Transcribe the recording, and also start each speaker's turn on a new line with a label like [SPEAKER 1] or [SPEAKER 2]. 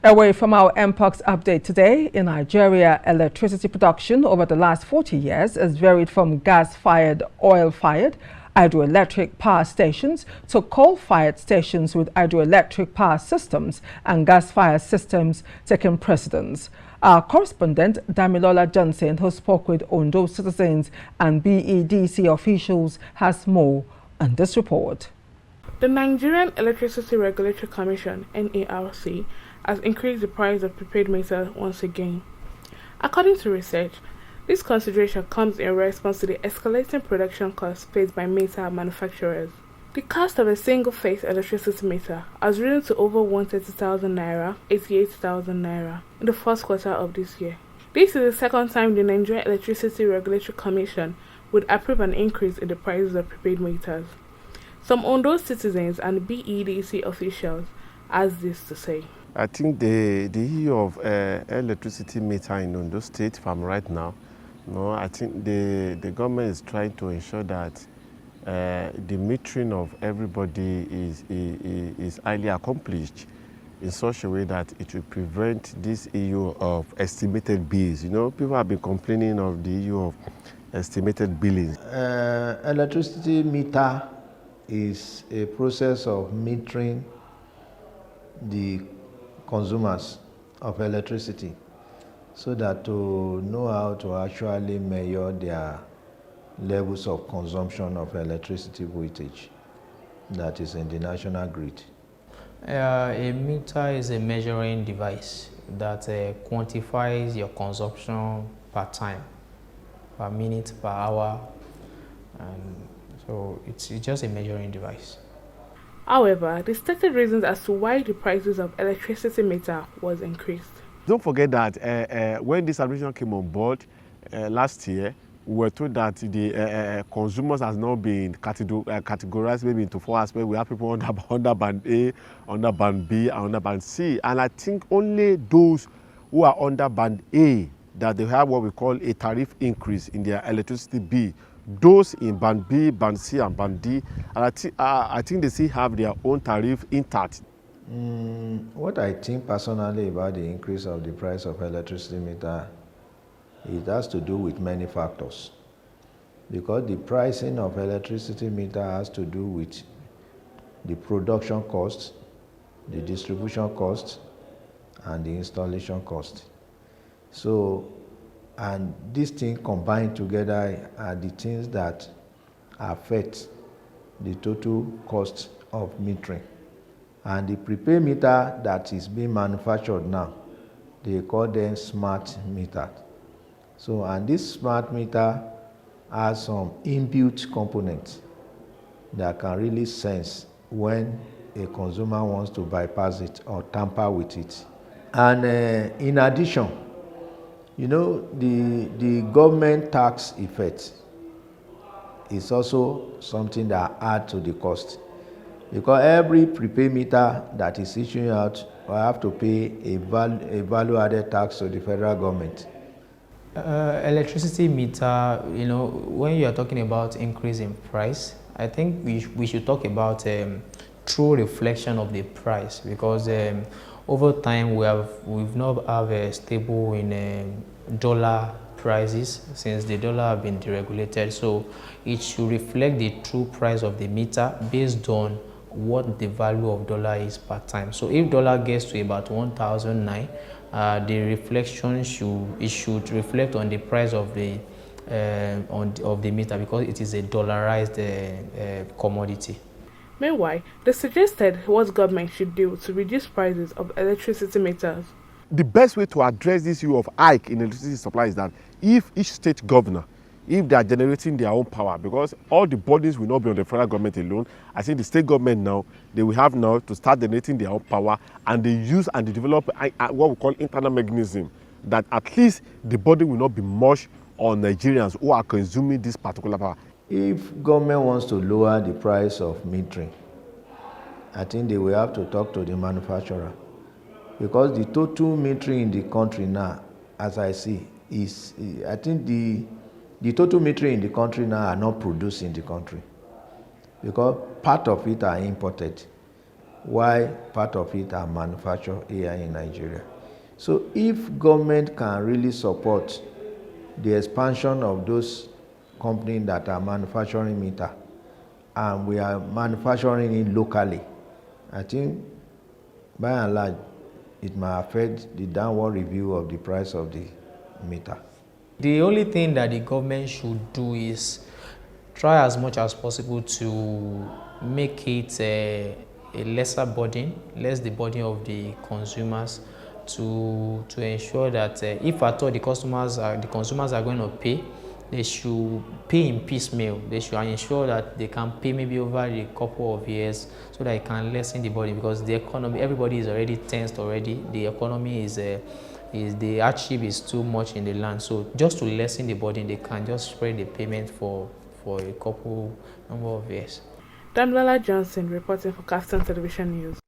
[SPEAKER 1] Away from our MPOX update today, in Nigeria, electricity production over the last 40 years has varied from gas-fired, oil-fired, hydroelectric power stations to coal-fired stations with hydroelectric power systems and gas-fired systems taking precedence. Our correspondent, Damilola Johnson, who spoke with Ondo citizens and BEDC officials, has more on this report.
[SPEAKER 2] The Nigerian Electricity Regulatory Commission, NERC, has increased the price of prepaid meter once again. According to research, this consideration comes in response to the escalating production costs faced by meter manufacturers. The cost of a single-phase electricity meter has risen to over 130,000 naira, 88,000 naira in the first quarter of this year. This is the second time the Nigerian Electricity Regulatory Commission would approve an increase in the prices of prepaid meters. Some Ondo citizens and BEDC officials has this to say.
[SPEAKER 3] I think the issue of electricity meter in Ondo State, if I'm right now, I think the government is trying to ensure that the metering of everybody is highly accomplished in such a way that it will prevent this issue of estimated bills. People have been complaining of the issue of estimated billing.
[SPEAKER 4] Electricity meter is a process of metering the consumers of electricity so that to know how to actually measure their levels of consumption of electricity voltage that is in the national grid.
[SPEAKER 5] A meter is a measuring device that quantifies your consumption per time, per minute, per hour, and so it's just a measuring device.
[SPEAKER 2] However, the stated reasons as to why the prices of electricity meter was increased.
[SPEAKER 3] Don't forget that when this administration came on board last year, we were told that the consumers has now been categorized maybe into four aspects. We have people under band A, under band B, and under band C. And I think only those who are under band A that they have what we call a tariff increase in their electricity bill. Those in band B, band C, and band D, and I think they still have their own tariff intact.
[SPEAKER 4] What I think personally about the increase of the price of electricity meter, it has to do with many factors. Because the pricing of electricity meter has to do with the production cost, the distribution cost, and the installation cost. So, and these things combined together are the things that affect the total cost of metering. And the prepaid meter that is being manufactured now, they call them smart meter. So, and this smart meter has some inbuilt components that can really sense when a consumer wants to bypass it or tamper with it. And in addition, the government tax effect is also something that adds to the cost. Because every prepaid meter that is issuing out will have to pay a value-added tax to the federal government.
[SPEAKER 5] Electricity meter, when you are talking about increase in price, I think we should talk about true reflection of the price, because over time we've not have a stable in dollar prices since the dollar have been deregulated. So it should reflect the true price of the meter based on what the value of dollar is per time. So if dollar gets to about 1,009, the reflection should reflect on the price of the meter, because it is a dollarized commodity.
[SPEAKER 2] Meanwhile, they suggested what government should do to reduce prices of electricity meters.
[SPEAKER 3] The best way to address this issue of hike in electricity supply is that if each state governor, if they are generating their own power, because all the bodies will not be on the federal government alone. I think the state government now, they will have now to start generating their own power, and they use and they develop what we call internal mechanism, that at least the body will not be much on Nigerians who are consuming this particular power.
[SPEAKER 4] If government wants to lower the price of metering, I think they will have to talk to the manufacturer, because the total metering in the country now, as I see, is, I think the total metering in the country now are not produced in the country, because part of it are imported. while part of it are manufactured here in Nigeria. So if government can really support the expansion of those companies that are manufacturing meter, and we are manufacturing it locally, I think by and large it might affect the downward review of the price of the meter.
[SPEAKER 5] The only thing that the government should do is try as much as possible to make it a lesser burden, less the burden of the consumers, to ensure that if at all the consumers are going to pay, they should pay in piecemeal. They should ensure that they can pay maybe over a couple of years so that it can lessen the burden, because the economy, everybody is already tensed already. The economy is the hardship is too much in the land. So just to lessen the burden, they can just spread the payment for a couple number of years.
[SPEAKER 2] Danwala Johnson reporting for KAFTAN Television News.